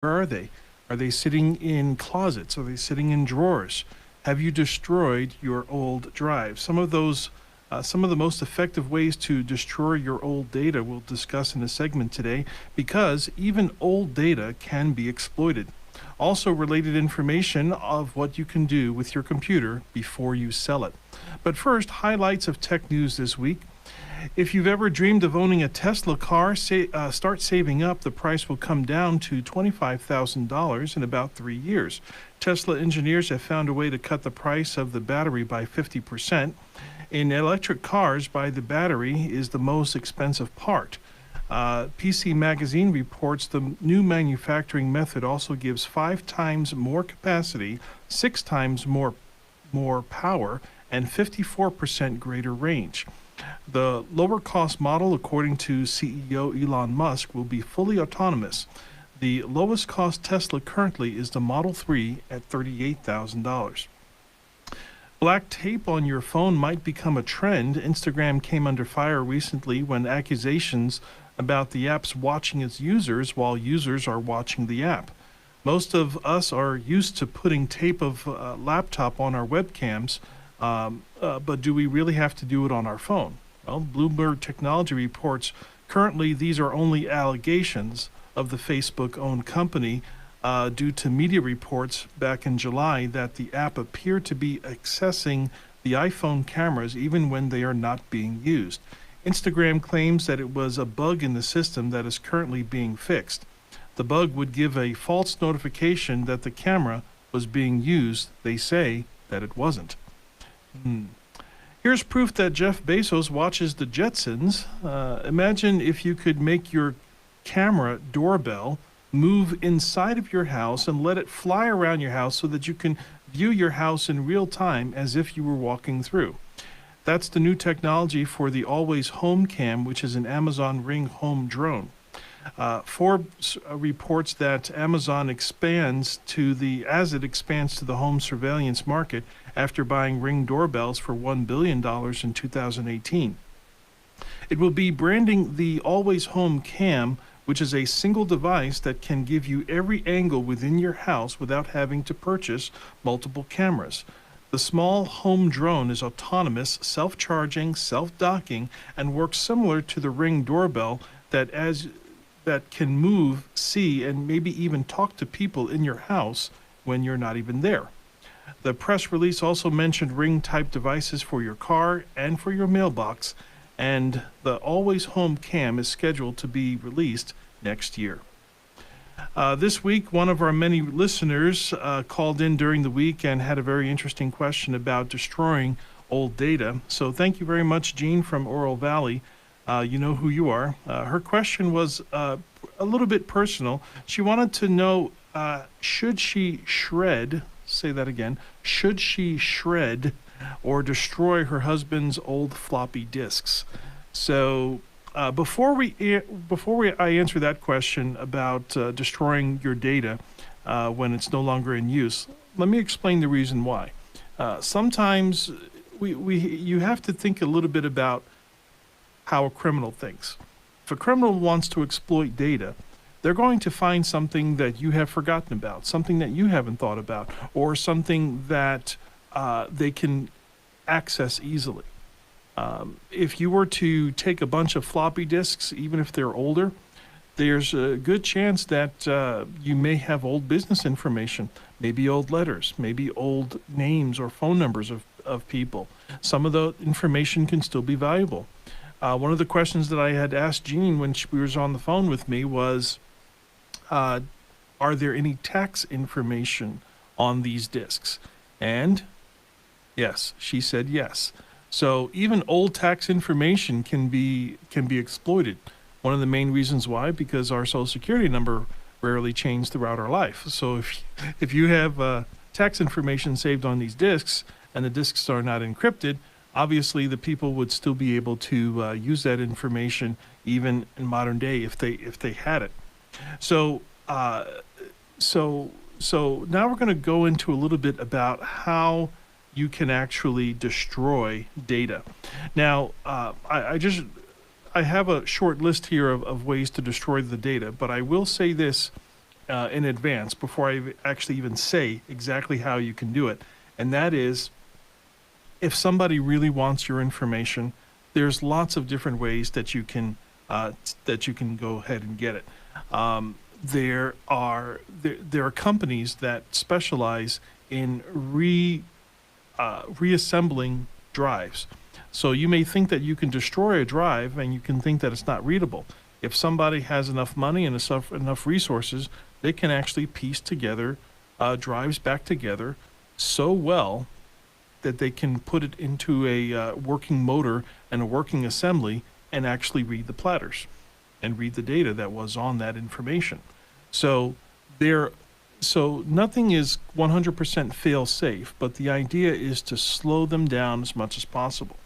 Where are they? Are they sitting in closets? Are they sitting in drawers? Have you destroyed your old drives? Some of the most effective ways to destroy your old data we'll discuss in a segment today, because even old data can be exploited. Also, related information of what you can do with your computer before you sell it. But first, highlights of tech news this week. If you've ever dreamed of owning a Tesla car, start saving up. The price will come down to $25,000 in about 3 years. Tesla engineers have found a way to cut the price of the battery by 50%. In electric cars, by the battery is the most expensive part. PC Magazine reports the new manufacturing method also gives 5 times more capacity, 6 times more power, and 54% greater range. The lower cost model, according to CEO Elon Musk, will be fully autonomous. The lowest cost Tesla currently is the Model 3 at $38,000. Black tape on your phone might become a trend. Instagram came under fire recently when accusations about the app's watching its users while users are watching the app. Most of us are used to putting tape of laptop on our webcams, but do we really have to do it on our phone? Well, Bloomberg Technology reports currently these are only allegations of the Facebook-owned company due to media reports back in July that the app appeared to be accessing the iPhone cameras even when they are not being used. Instagram claims that it was a bug in the system that is currently being fixed. The bug would give a false notification that the camera was being used. They say that it wasn't. Here's proof that Jeff Bezos watches the Jetsons. Imagine if you could make your camera doorbell move inside of your house and let it fly around your house so that you can view your house in real time as if you were walking through. That's the new technology for the Always Home Cam, which is an Amazon Ring home drone. Forbes reports that Amazon expands to the home surveillance market after buying Ring doorbells for $1 billion in 2018. It will be branding the Always Home Cam, which is a single device that can give you every angle within your house without having to purchase multiple cameras. The small home drone is autonomous, self-charging, self-docking, and works similar to the Ring doorbell that can move, see, and maybe even talk to people in your house when you're not even there. The press release also mentioned Ring-type devices for your car and for your mailbox, and the Always Home Cam is scheduled to be released next year. This week, one of our many listeners called in during the week and had a very interesting question about destroying old data. So thank you very much, Jean from Oro Valley. You know who you are. Her question was a little bit personal. She wanted to know, should she shred, say that again, should she shred or destroy her husband's old floppy disks? So before I answer that question about destroying your data when it's no longer in use, let me explain the reason why. Sometimes you have to think a little bit about how a criminal thinks. If a criminal wants to exploit data, they're going to find something that you have forgotten about, something that you haven't thought about, or something that they can access easily. If you were to take a bunch of floppy disks, even if they're older, there's a good chance that you may have old business information, maybe old letters, maybe old names or phone numbers of people. Some of the information can still be valuable. One of the questions that I had asked Jean when she was on the phone with me was, are there any tax information on these disks? And yes, she said yes. So even old tax information can be exploited. One of the main reasons why, because our Social Security number rarely changed throughout our life. So if you have tax information saved on these disks and the disks are not encrypted, obviously the people would still be able to use that information even in modern day if they had it. So now we're going to go into a little bit about how you can actually destroy data. Now, I have a short list here of ways to destroy the data, but I will say this in advance before I actually even say exactly how you can do it. And that is, if somebody really wants your information, there's lots of different ways that you can go ahead and get it. There are companies that specialize in reassembling drives. So you may think that you can destroy a drive and you can think that it's not readable. If somebody has enough money and enough resources, they can actually piece together drives back together so well that they can put it into a working motor and a working assembly and actually read the platters and read the data that was on that information. So nothing is 100% fail safe, but the idea is to slow them down as much as possible.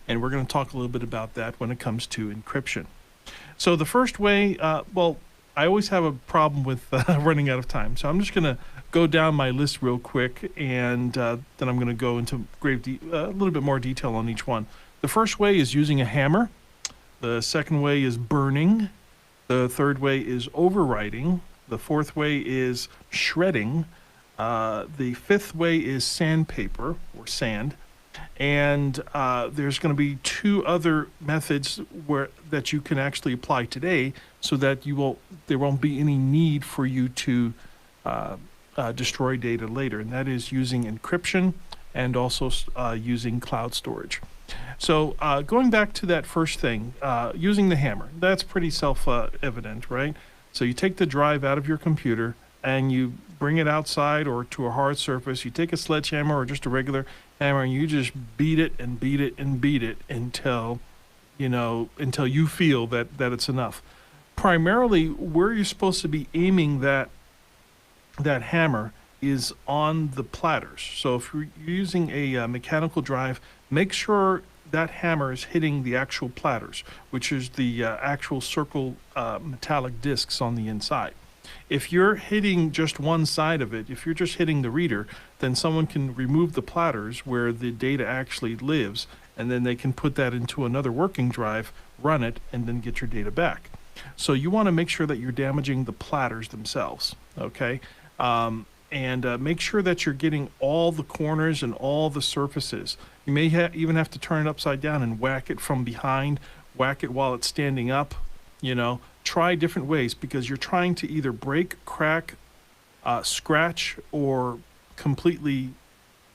And we're going to talk a little bit about that when it comes to encryption. So the first way, I always have a problem with running out of time. So I'm just going to go down my list real quick, and then I'm going to go into a little bit more detail on each one. The first way is using a hammer. The second way is burning. The third way is overwriting. The fourth way is shredding. The fifth way is sandpaper or sand. And there's going to be two other methods that you can actually apply today, so that there won't be any need for you to destroy data later. And that is using encryption and also using cloud storage. So going back to that first thing, using the hammer, that's pretty self-evident, right? So you take the drive out of your computer and you bring it outside or to a hard surface. You take a sledgehammer or just a regular hammer and you just beat it and beat it and beat it until you feel that it's enough. Primarily, where you're supposed to be aiming that hammer is on the platters. So if you're using a mechanical drive, make sure that hammer is hitting the actual platters, which is the actual circle metallic discs on the inside. If you're hitting just one side of it, if you're just hitting the reader, then someone can remove the platters where the data actually lives, and then they can put that into another working drive, run it, and then get your data back. So you want to make sure that you're damaging the platters themselves, okay? And make sure that you're getting all the corners and all the surfaces. You may even have to turn it upside down and whack it from behind, whack it while it's standing up, Try different ways, because you're trying to either break, crack, scratch, or completely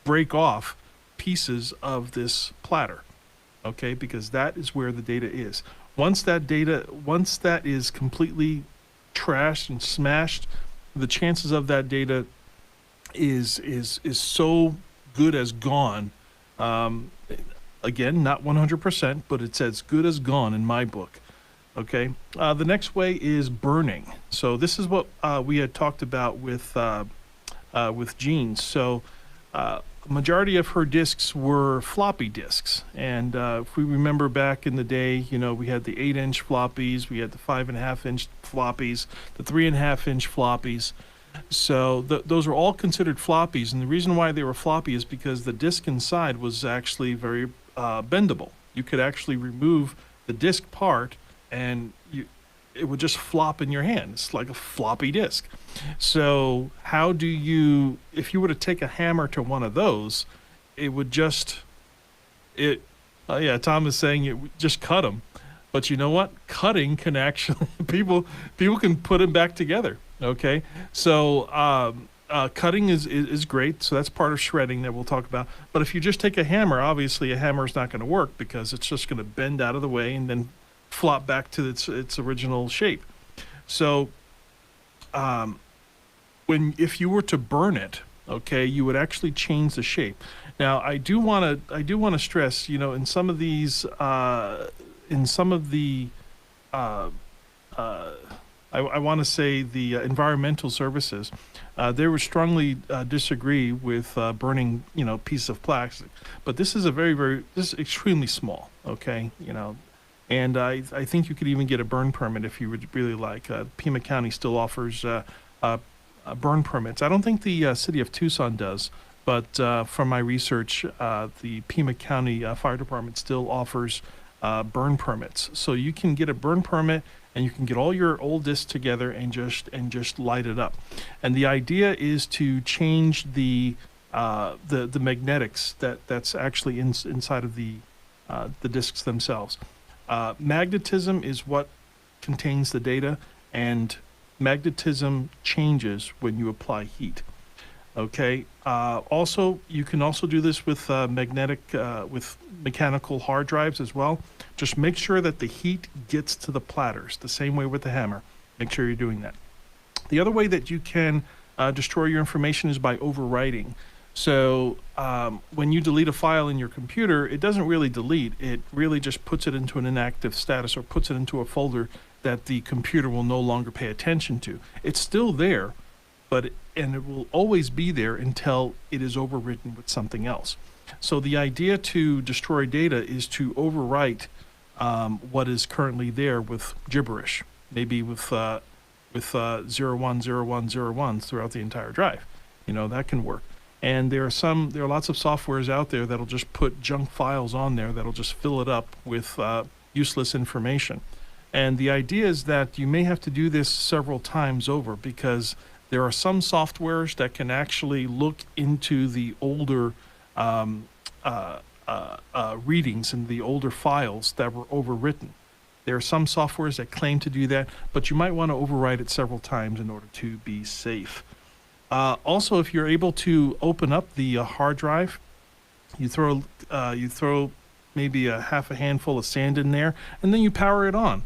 break off pieces of this platter, okay? Because that is where the data is. Once that is completely trashed and smashed, the chances of that data is so good as gone. Again, not 100%, but it's as good as gone in my book. Okay. The next way is burning. So this is what we had talked about with Jean. So majority of her disks were floppy disks, and if we remember back in the day, we had the 8-inch floppies, we had the 5.5-inch floppies, the 3.5-inch floppies. So those are all considered floppies, and the reason why they were floppy is because the disk inside was actually very bendable. You could actually remove the disk part, and it would just flop in your hand. It's like a floppy disk. So if you were to take a hammer to one of those, it would Tom is saying it would just cut them. But you know what? Cutting can actually, people can put them back together, okay? So cutting is great, so that's part of shredding that we'll talk about. But if you just take a hammer, obviously a hammer is not going to work, because it's just going to bend out of the way and then flop back to its original shape. So if you were to burn it, okay, you would actually change the shape. Now I do want to stress, in some of these I want to say the environmental services, they would strongly disagree with burning pieces of plastic, but this is this is extremely small, okay, and I think you could even get a burn permit if you would really like. Pima County still offers burn permits. I don't think the city of Tucson does, but from my research, the Pima County Fire Department still offers burn permits. So you can get a burn permit, and you can get all your old discs together and just light it up. And the idea is to change the magnetics that's actually inside of the discs themselves. Magnetism is what contains the data, and magnetism changes when you apply heat. Okay. Also, you can also do this with with mechanical hard drives as well. Just make sure that the heat gets to the platters, the same way with the hammer. Make sure you're doing that. The other way that you can destroy your information is by overwriting. So when you delete a file in your computer, it doesn't really delete. It really just puts it into an inactive status, or puts it into a folder that the computer will no longer pay attention to. It's still there, and it will always be there until it is overwritten with something else. So the idea to destroy data is to overwrite what is currently there with gibberish, maybe with 010101 throughout the entire drive. That can work. And there are lots of softwares out there that'll just put junk files on there that'll just fill it up with useless information. And the idea is that you may have to do this several times over, because there are some softwares that can actually look into the older readings and the older files that were overwritten. There are some softwares that claim to do that, but you might want to overwrite it several times in order to be safe. Also, if you're able to open up the hard drive, you throw maybe a half a handful of sand in there, and then you power it on.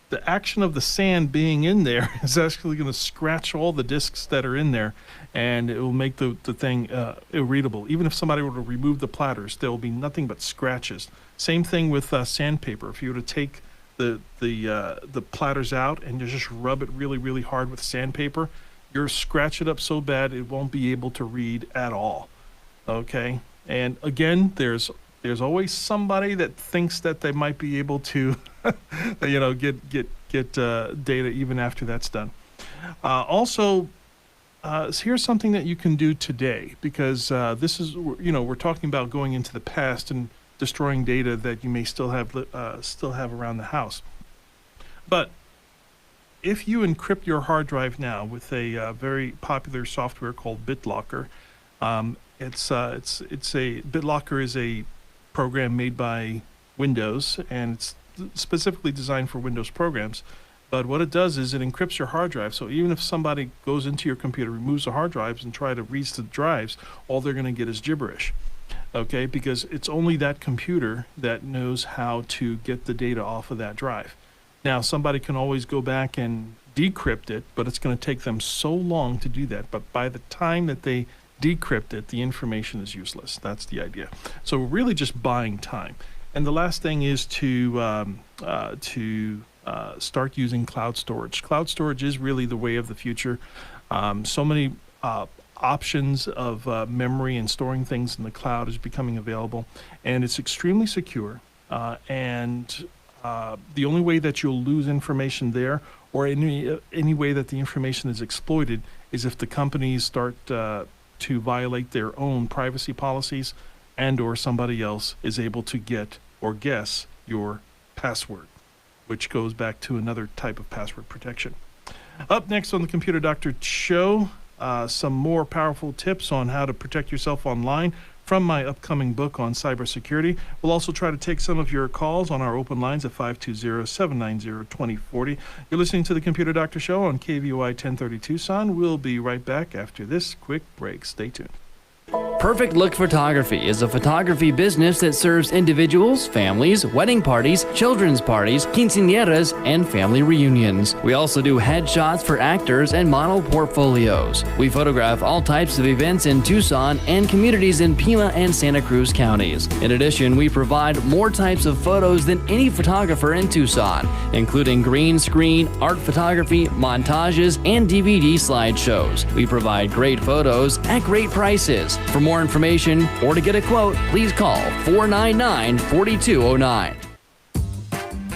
The action of the sand being in there is actually going to scratch all the discs that are in there, and it will make the thing irreadable. Even if somebody were to remove the platters, there will be nothing but scratches. Same thing with sandpaper. If you were to take the platters out and you just rub it really, really hard with sandpaper, you'll scratch it up so bad it won't be able to read at all. Okay? And again, there's always somebody that thinks that they might be able to get data even after that's done. Also, here's something that you can do today, because this is, we're talking about going into the past and destroying data that you may still have around the house. But if you encrypt your hard drive now with a very popular software called BitLocker, BitLocker is a program made by Windows, and it's specifically designed for Windows programs. But what it does is it encrypts your hard drive. So even if somebody goes into your computer, removes the hard drives, and try to read the drives, all they're going to get is gibberish. Okay, because it's only that computer that knows how to get the data off of that drive. Now, somebody can always go back and decrypt it, but it's going to take them so long to do that. But by the time that they decrypt it, the information is useless. That's the idea. So we're really just buying time. And the last thing is to start using cloud storage. Cloud storage is really the way of the future. So many options of memory and storing things in the cloud is becoming available, and it's extremely secure. And the only way that you'll lose information there, or any way that the information is exploited, is if the companies start to violate their own privacy policies, and or somebody else is able to get or guess your password, which goes back to another type of password protection. Up next on the Computer Doctor Show, some more powerful tips on how to protect yourself online from my upcoming book on cybersecurity. We'll also try to take some of your calls on our open lines at 520-790-2040. You're listening to the Computer Doctor Show on KVOI 1030 Tucson. We'll be right back after this quick break. Stay tuned. Perfect Look Photography is a photography business that serves individuals, families, wedding parties, children's parties, quinceañeras, and family reunions. We also do headshots for actors and model portfolios. We photograph all types of events in Tucson and communities in Pima and Santa Cruz counties. In addition, we provide more types of photos than any photographer in Tucson, including green screen, art photography, montages, and DVD slideshows. We provide great photos at great prices. For more information or to get a quote, please call 499-4209.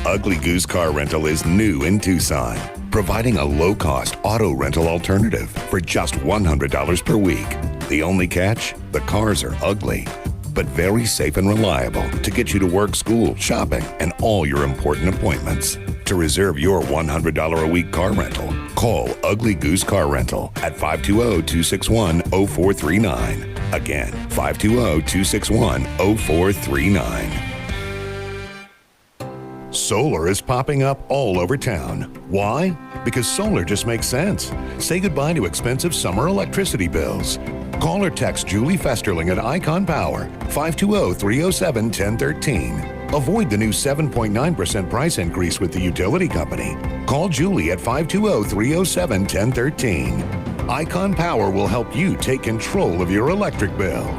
Ugly Goose Car Rental is new in Tucson, providing a low-cost auto rental alternative for just $100 per week. The only catch? The cars are ugly, but very safe and reliable to get you to work, school, shopping, and all your important appointments. To reserve your $100 a week car rental, call Ugly Goose Car Rental at 520-261-0439. Again, 520-261-0439. Solar is popping up all over town. Why? Because solar just makes sense. Say goodbye to expensive summer electricity bills. Call or text Julie Festerling at Icon Power, 520-307-1013. Avoid the new 7.9% price increase with the utility company. Call Julie at 520-307-1013. Icon Power will help you take control of your electric bill.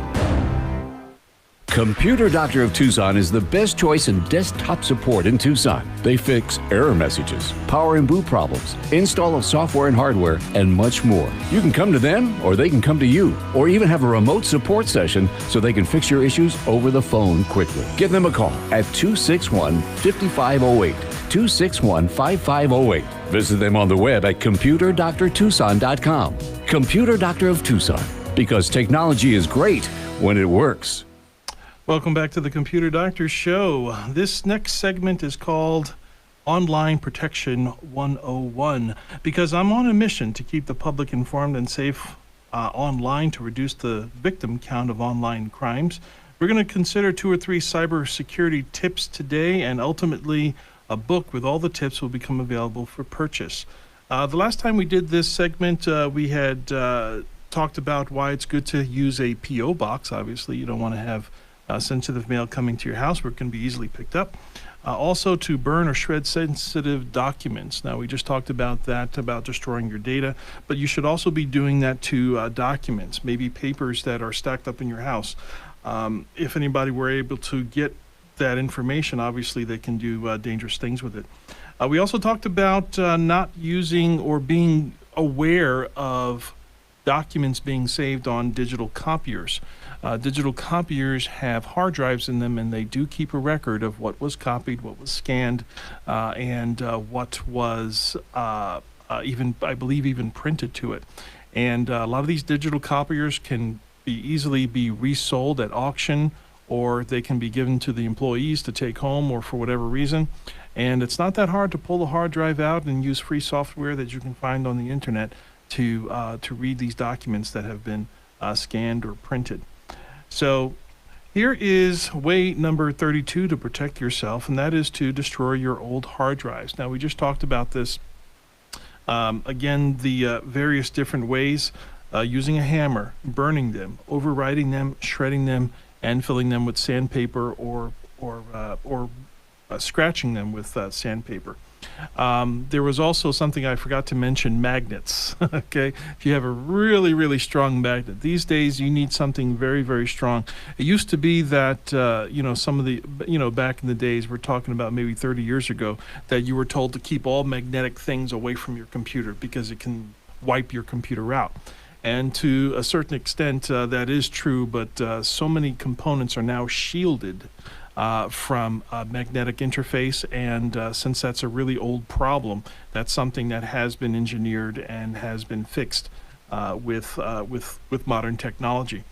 Computer Doctor of Tucson is the best choice in desktop support in Tucson. They fix error messages, power and boot problems, install of software and hardware, and much more. You can come to them, or they can come to you, or even have a remote support session so they can fix your issues over the phone quickly. Give them a call at 261-5508, 261-5508. Visit them on the web at computerdoctortucson.com. Computer Doctor of Tucson, because technology is great when it works. Welcome back to the Computer Doctor Show. This next segment is called Online Protection 101, because I'm on a mission to keep the public informed and safe online to reduce the victim count of online crimes. We're going to consider 2 or 3 cybersecurity tips today, and ultimately a book with all the tips will become available for purchase. The last time we did this segment, we had talked about why it's good to use a P.O. box. Obviously, you don't want to have sensitive mail coming to your house where it can be easily picked up. Also to burn or shred sensitive documents. Now, we just talked about that, about destroying your data, but you should also be doing that to documents, maybe papers that are stacked up in your house. If anybody were able to get that information, obviously they can do dangerous things with it. We also talked about not using or being aware of documents being saved on digital copiers. Digital copiers have hard drives in them, and they do keep a record of what was copied, what was scanned, and what was I believe even printed to it. And a lot of these digital copiers can easily be resold at auction, or they can be given to the employees to take home, or for whatever reason. And it's not that hard to pull the hard drive out and use free software that you can find on the internet to read these documents that have been scanned or printed. So here is way number 32 to protect yourself, and that is to destroy your old hard drives. Now, we just talked about this. Again, the various different ways, using a hammer, burning them, overwriting them, shredding them, and filling them with sandpaper or scratching them with sandpaper. There was also something I forgot to mention, magnets. Okay, if you have a really, really strong magnet. These days you need something very, very strong. It used to be that, some of the, back in the days, we're talking about maybe 30 years ago, that you were told to keep all magnetic things away from your computer because it can wipe your computer out. And to a certain extent, that is true, but so many components are now shielded from magnetic interface, and since that's a really old problem, that's something that has been engineered and has been fixed with modern technology.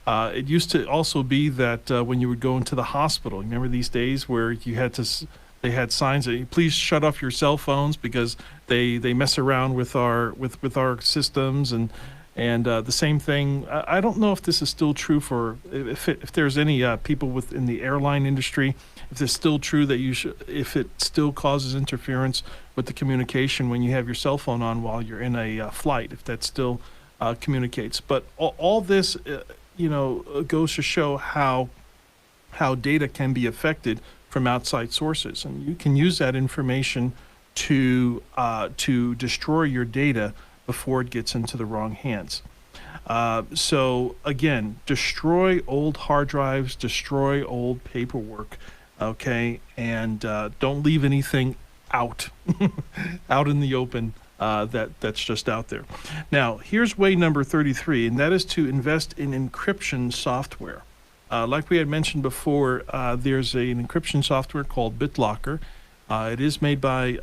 It used to also be that when you would go into the hospital, remember these days where you had to, they had signs that please shut off your cell phones because they mess around with our systems, and the same thing. I don't know if this is still true for if there's any people within the airline industry. If it's still true that if it still causes interference with the communication when you have your cell phone on while you're in a flight, if that still communicates. But all this, goes to show how data can be affected from outside sources, and you can use that information to destroy your data before it gets into the wrong hands. So again, destroy old hard drives, destroy old paperwork, okay? And don't leave anything out in the open that's just out there. Now, here's way number 33, and that is to invest in encryption software. Like we had mentioned before, there's an encryption software called BitLocker. It is made by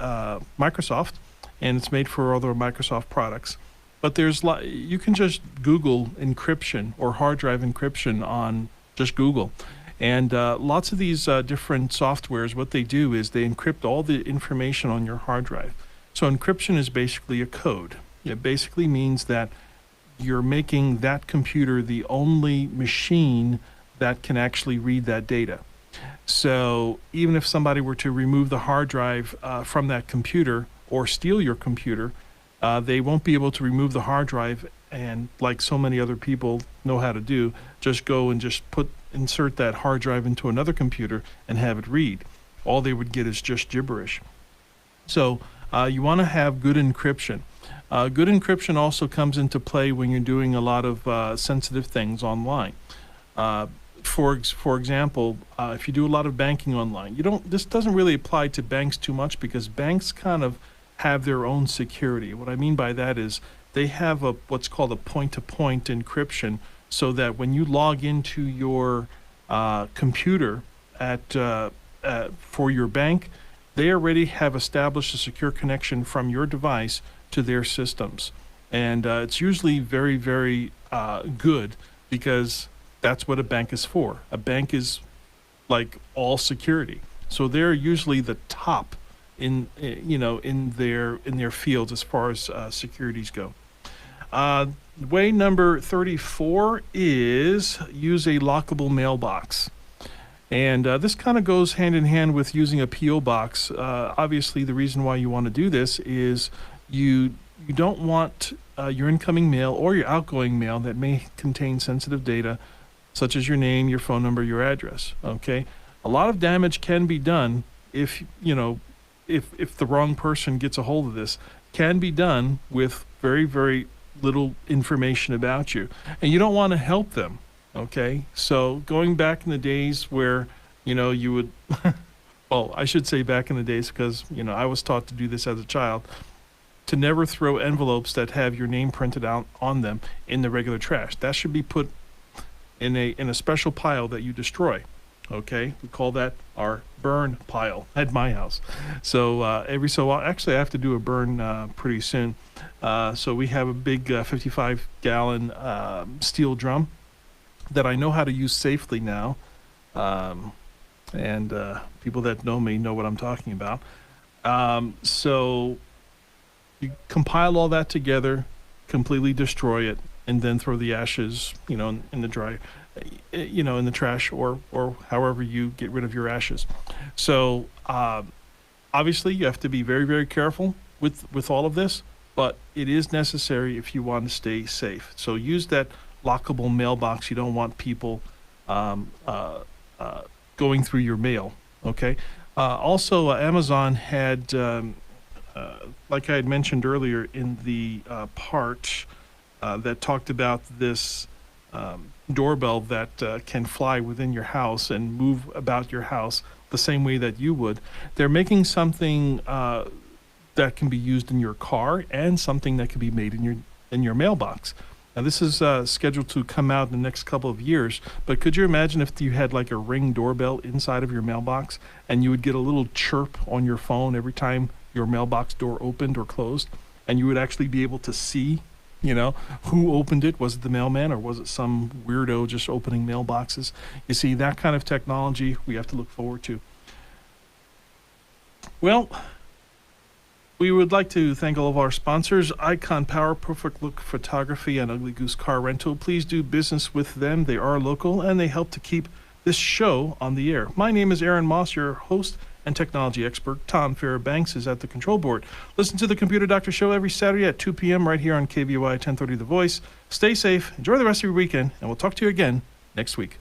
Microsoft, and it's made for other Microsoft products. But you can just Google encryption or hard drive encryption on just Google, And lots of these different softwares, what they do is they encrypt all the information on your hard drive. So encryption is basically a code. It basically means that you're making that computer the only machine that can actually read that data. So even if somebody were to remove the hard drive from that computer or steal your computer, they won't be able to remove the hard drive and, like so many other people know how to do, just go and just insert that hard drive into another computer and have it read. All they would get is just gibberish. So you want to have good encryption. Good encryption also comes into play when you're doing a lot of sensitive things online. For example, if you do a lot of banking online, this doesn't really apply to banks too much because banks kind of have their own security. What I mean by that is they have what's called a point-to-point encryption, so that when you log into your computer for your bank, they already have established a secure connection from your device to their systems. And it's usually very, very good, because that's what a bank is for. A bank is like all security. So they're usually the top in their fields as far as securities go. Way number 34 is use a lockable mailbox. And this kind of goes hand in hand with using a P.O. box. Obviously, the reason why you want to do this is you don't want your incoming mail or your outgoing mail that may contain sensitive data, such as your name, your phone number, your address. Okay, a lot of damage can be done if the wrong person gets a hold of this. Can be done with very, very little information about you, and you don't want to help them. Okay, so going back in the days where you would well, I should say back in the days, because I was taught to do this as a child, to never throw envelopes that have your name printed out on them in the regular trash. That should be put in a special pile that you destroy. Okay, we call that our burn pile at my house. So every so often, actually I have to do a burn pretty soon. So we have a big 55-gallon steel drum that I know how to use safely now. And people that know me know what I'm talking about. So you compile all that together, completely destroy it, and then throw the ashes, in the dry, in the trash, or however you get rid of your ashes. So obviously you have to be very, very careful with all of this, but it is necessary if you want to stay safe. So use that lockable mailbox. You don't want people going through your mail. Okay. Also, Amazon had, like I had mentioned earlier in the part that talked about this doorbell that can fly within your house and move about your house the same way that you would. They're making something that can be used in your car, and something that can be made in your mailbox. Now, this is scheduled to come out in the next couple of years, but could you imagine if you had like a Ring doorbell inside of your mailbox, and you would get a little chirp on your phone every time your mailbox door opened or closed, and you would actually be able to see, who opened it? Was it the mailman, or was it some weirdo just opening mailboxes? You see, that kind of technology we have to look forward to. Well, we would like to thank all of our sponsors, Icon Power, Perfect Look Photography, and Ugly Goose Car Rental. Please do business with them. They are local, and they help to keep this show on the air. My name is Aaron Moss, your host and technology expert. Tom Fairbanks is at the control board. Listen to the Computer Doctor Show every Saturday at 2 p.m. right here on KVOI 1030 The Voice. Stay safe, enjoy the rest of your weekend, and we'll talk to you again next week.